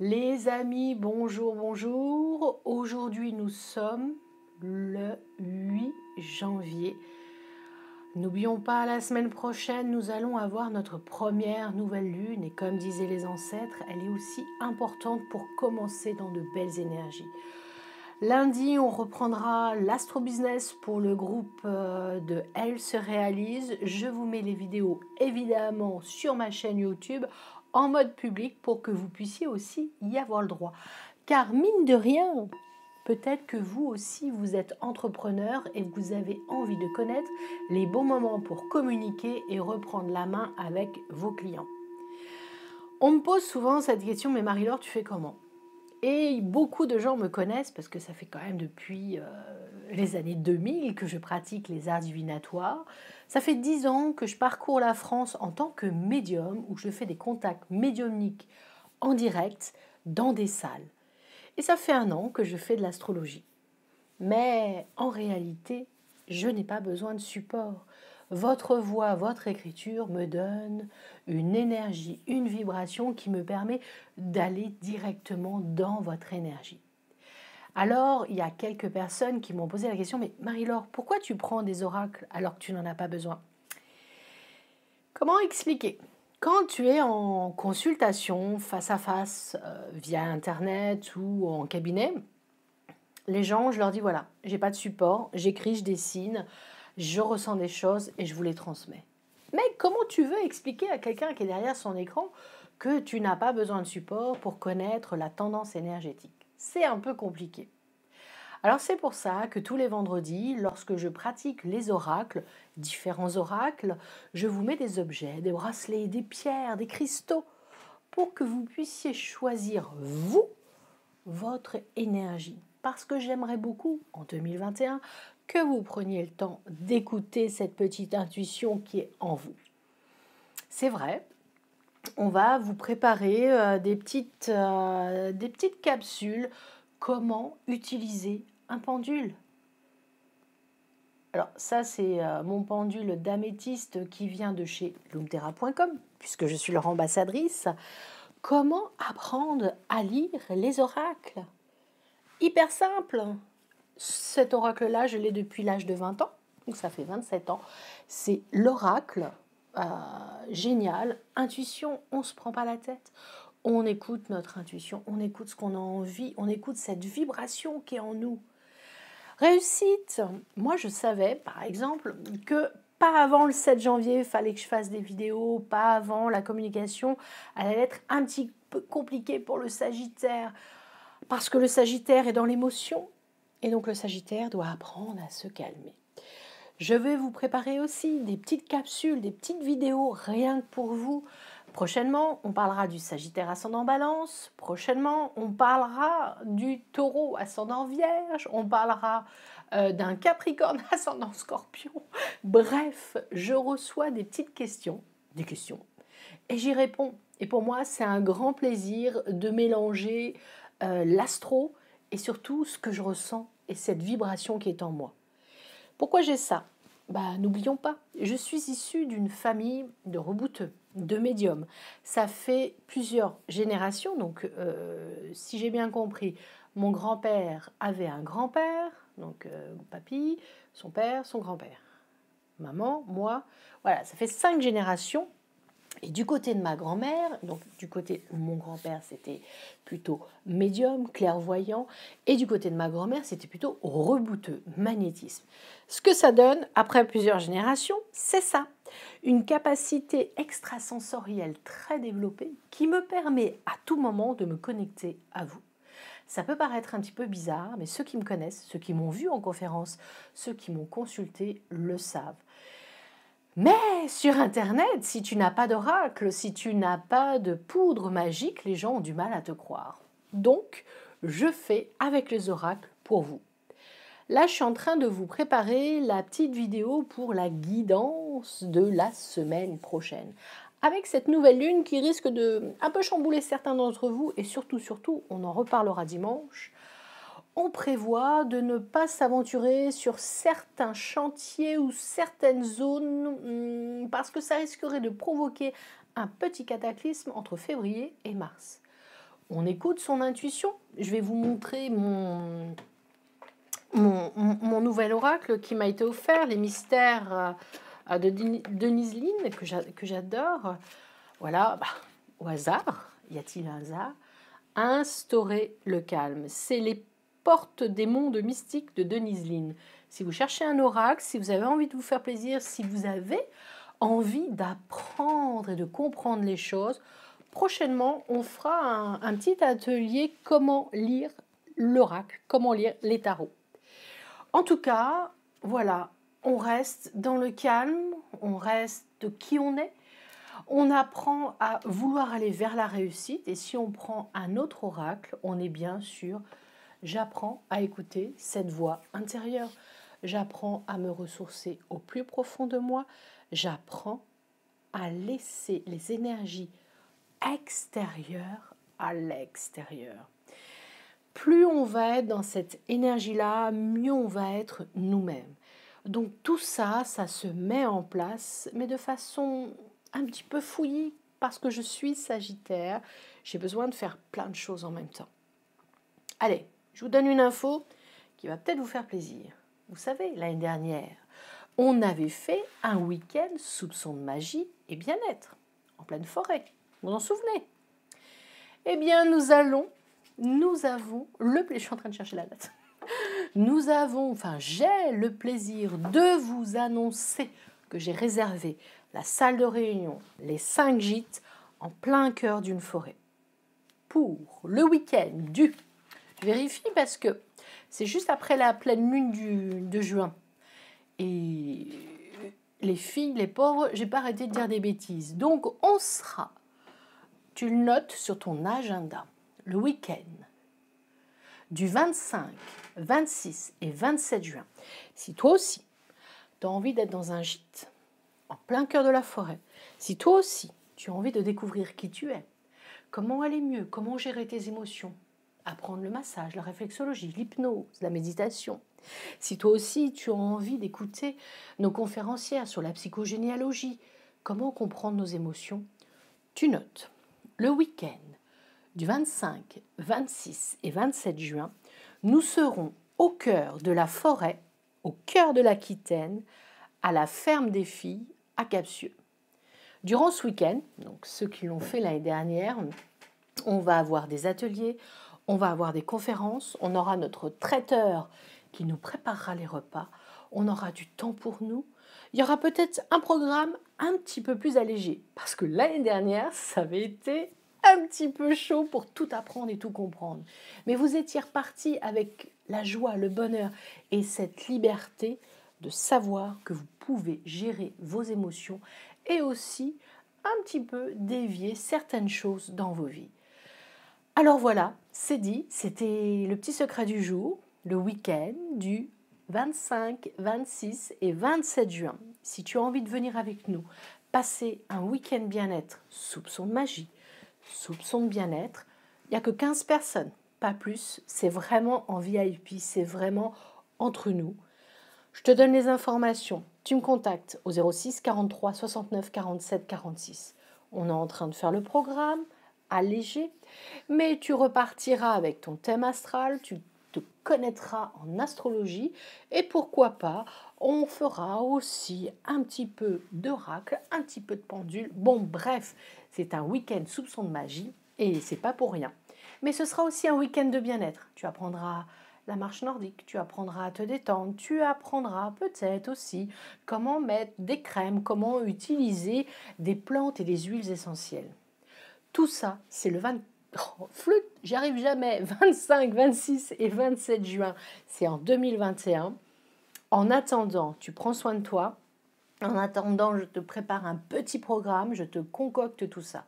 Les amis, bonjour, bonjour. Aujourd'hui, nous sommes le 8 janvier. N'oublions pas, la semaine prochaine, nous allons avoir notre première nouvelle lune. Et comme disaient les ancêtres, elle est aussi importante pour commencer dans de belles énergies. Lundi, on reprendra l'astro-business pour le groupe de Elle se réalise. Je vous mets les vidéos évidemment sur ma chaîne YouTube en mode public pour que vous puissiez aussi y avoir le droit. Car mine de rien, peut-être que vous aussi vous êtes entrepreneur et vous avez envie de connaître les bons moments pour communiquer et reprendre la main avec vos clients. On me pose souvent cette question, mais Marie-Laure, tu fais comment ? Et beaucoup de gens me connaissent parce que ça fait quand même depuis les années 2000 que je pratique les arts divinatoires. Ça fait 10 ans que je parcours la France en tant que médium, où je fais des contacts médiumniques en direct dans des salles. Et ça fait 1 an que je fais de l'astrologie. Mais en réalité, je n'ai pas besoin de support. Votre voix, votre écriture me donne une énergie, une vibration qui me permet d'aller directement dans votre énergie. Alors, il y a quelques personnes qui m'ont posé la question, mais Marie-Laure, pourquoi tu prends des oracles alors que tu n'en as pas besoin ? Comment expliquer ? Quand tu es en consultation face à face, via Internet ou en cabinet, les gens, je leur dis voilà, j'ai pas de support, j'écris, je dessine, je ressens des choses et je vous les transmets. Mais comment tu veux expliquer à quelqu'un qui est derrière son écran que tu n'as pas besoin de support pour connaître la tendance énergétique ? C'est un peu compliqué. Alors c'est pour ça que tous les vendredis, lorsque je pratique les oracles, différents oracles, je vous mets des objets, des bracelets, des pierres, des cristaux, pour que vous puissiez choisir, vous, votre énergie. Parce que j'aimerais beaucoup, en 2021, que vous preniez le temps d'écouter cette petite intuition qui est en vous. C'est vrai, on va vous préparer des petites capsules. Comment utiliser un pendule ? Alors ça, c'est mon pendule d'améthyste qui vient de chez loomterra.com, puisque je suis leur ambassadrice. Comment apprendre à lire les oracles ? Hyper simple. Cet oracle-là, je l'ai depuis l'âge de 20 ans, donc ça fait 27 ans. C'est l'oracle génial. Intuition, on ne se prend pas la tête. On écoute notre intuition, on écoute ce qu'on a envie, on écoute cette vibration qui est en nous. Réussite. Moi, je savais, par exemple, que pas avant le 7 janvier, il fallait que je fasse des vidéos, pas avant la communication. Elle allait être un petit peu compliquée pour le Sagittaire, parce que le Sagittaire est dans l'émotion, et donc le Sagittaire doit apprendre à se calmer. Je vais vous préparer aussi des petites capsules, des petites vidéos rien que pour vous. Prochainement, on parlera du Sagittaire ascendant Balance. Prochainement, on parlera du Taureau ascendant Vierge. On parlera d'un Capricorne ascendant Scorpion. Bref, je reçois des petites questions, et j'y réponds. Et pour moi, c'est un grand plaisir de mélanger l'astro et surtout ce que je ressens et cette vibration qui est en moi. Pourquoi j'ai ça ? N'oublions pas, je suis issue d'une famille de rebouteux, de médiums. Ça fait plusieurs générations, donc si j'ai bien compris, mon grand-père avait un grand-père, donc papy, son père, son grand-père. Maman, moi, voilà, ça fait 5 générations. Et du côté de ma grand-mère, donc du côté de mon grand-père, c'était plutôt médium, clairvoyant, et du côté de ma grand-mère, c'était plutôt rebouteux, magnétisme. Ce que ça donne, après plusieurs générations, c'est ça. Une capacité extrasensorielle très développée qui me permet à tout moment de me connecter à vous. Ça peut paraître un petit peu bizarre, mais ceux qui me connaissent, ceux qui m'ont vu en conférence, ceux qui m'ont consulté le savent. Mais sur Internet, si tu n'as pas d'oracle, si tu n'as pas de poudre magique, les gens ont du mal à te croire. Donc, je fais avec les oracles pour vous. Là, je suis en train de vous préparer la petite vidéo pour la guidance de la semaine prochaine. Avec cette nouvelle lune qui risque de un peu chambouler certains d'entre vous, et surtout, on en reparlera dimanche, on prévoit de ne pas s'aventurer sur certains chantiers ou certaines zones parce que ça risquerait de provoquer un petit cataclysme entre février et mars. On écoute son intuition. Je vais vous montrer mon nouvel oracle qui m'a été offert, les mystères de Denise Linn, que j'adore. Voilà, au hasard, y a-t-il un hasard? Instaurer le calme. C'est les portes des mondes mystiques de Denise Linn. Si vous cherchez un oracle, si vous avez envie de vous faire plaisir, si vous avez envie d'apprendre et de comprendre les choses, prochainement, on fera un petit atelier comment lire l'oracle, comment lire les tarots. En tout cas, voilà, on reste dans le calme, on reste qui on est, on apprend à vouloir aller vers la réussite et si on prend un autre oracle, on est bien sûr, j'apprends à écouter cette voix intérieure, j'apprends à me ressourcer au plus profond de moi, j'apprends à laisser les énergies extérieures à l'extérieur. Plus on va être dans cette énergie-là, mieux on va être nous-mêmes. Donc tout ça, ça se met en place, mais de façon un petit peu fouillis parce que je suis Sagittaire, j'ai besoin de faire plein de choses en même temps. Allez, je vous donne une info qui va peut-être vous faire plaisir. Vous savez, l'année dernière, on avait fait un week-end soupçon de magie et bien-être, en pleine forêt. Vous vous en souvenez? Eh bien, nous avons je suis en train de chercher la date. J'ai le plaisir de vous annoncer que j'ai réservé la salle de réunion, les 5 gîtes, en plein cœur d'une forêt. Pour le week-end je vérifie parce que c'est juste après la pleine lune de juin. Et les filles, les pauvres, j'ai pas arrêté de dire des bêtises. Donc on sera, tu le notes sur ton agenda, le week-end du 25, 26 et 27 juin. Si toi aussi, tu as envie d'être dans un gîte, en plein cœur de la forêt, si toi aussi, tu as envie de découvrir qui tu es, comment aller mieux, comment gérer tes émotions, apprendre le massage, la réflexologie, l'hypnose, la méditation, si toi aussi, tu as envie d'écouter nos conférencières sur la psychogénéalogie, comment comprendre nos émotions, tu notes le week-end du 25, 26 et 27 juin, nous serons au cœur de la forêt, au cœur de l'Aquitaine, à la ferme des filles à Capsieux. Durant ce week-end, donc ceux qui l'ont fait l'année dernière, on va avoir des ateliers, on va avoir des conférences, on aura notre traiteur qui nous préparera les repas, on aura du temps pour nous. Il y aura peut-être un programme un petit peu plus allégé, parce que l'année dernière, ça avait été un petit peu chaud pour tout apprendre et tout comprendre. Mais vous étiez repartis avec la joie, le bonheur et cette liberté de savoir que vous pouvez gérer vos émotions et aussi un petit peu dévier certaines choses dans vos vies. Alors voilà, c'est dit, c'était le petit secret du jour, le week-end du 25, 26 et 27 juin. Si tu as envie de venir avec nous, passer un week-end bien-être, soupçon de magie, soupçon de bien-être, il n'y a que 15 personnes, pas plus. C'est vraiment en VIP, c'est vraiment entre nous. Je te donne les informations. Tu me contactes au 06 43 69 47 46. On est en train de faire le programme, allégé, mais tu repartiras avec ton thème astral, tu te connaîtras en astrologie et pourquoi pas, on fera aussi un petit peu d'oracle, un petit peu de pendule. Bon, bref, c'est un week-end soupçon de magie et c'est pas pour rien. Mais ce sera aussi un week-end de bien-être. Tu apprendras la marche nordique, tu apprendras à te détendre, tu apprendras peut-être aussi comment mettre des crèmes, comment utiliser des plantes et des huiles essentielles. Tout ça, c'est le 20... Oh, flûte, j'y arrive jamais. 25, 26 et 27 juin, c'est en 2021. En attendant, tu prends soin de toi. En attendant, je te prépare un petit programme, je te concocte tout ça.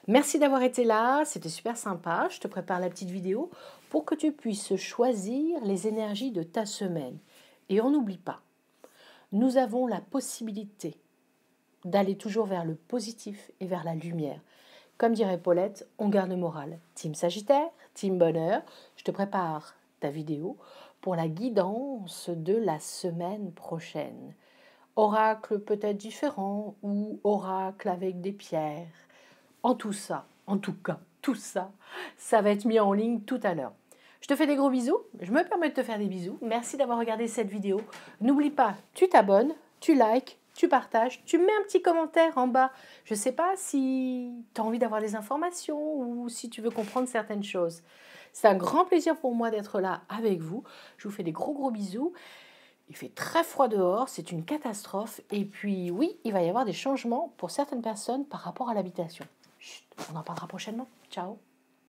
Merci d'avoir été là, c'était super sympa. Je te prépare la petite vidéo pour que tu puisses choisir les énergies de ta semaine. Et on n'oublie pas, nous avons la possibilité d'aller toujours vers le positif et vers la lumière. Comme dirait Paulette, on garde le moral. Team Sagittaire, Team Bonheur, je te prépare ta vidéo pour la guidance de la semaine prochaine. Oracle peut-être différent ou oracle avec des pierres. En tout cas, tout ça, ça va être mis en ligne tout à l'heure. Je te fais des gros bisous, je me permets de te faire des bisous. Merci d'avoir regardé cette vidéo. N'oublie pas, tu t'abonnes, tu likes, tu partages, tu mets un petit commentaire en bas. Je ne sais pas si tu as envie d'avoir des informations ou si tu veux comprendre certaines choses. C'est un grand plaisir pour moi d'être là avec vous. Je vous fais des gros bisous. Il fait très froid dehors, c'est une catastrophe. Et puis oui, il va y avoir des changements pour certaines personnes par rapport à l'habitation. On en parlera prochainement. Ciao.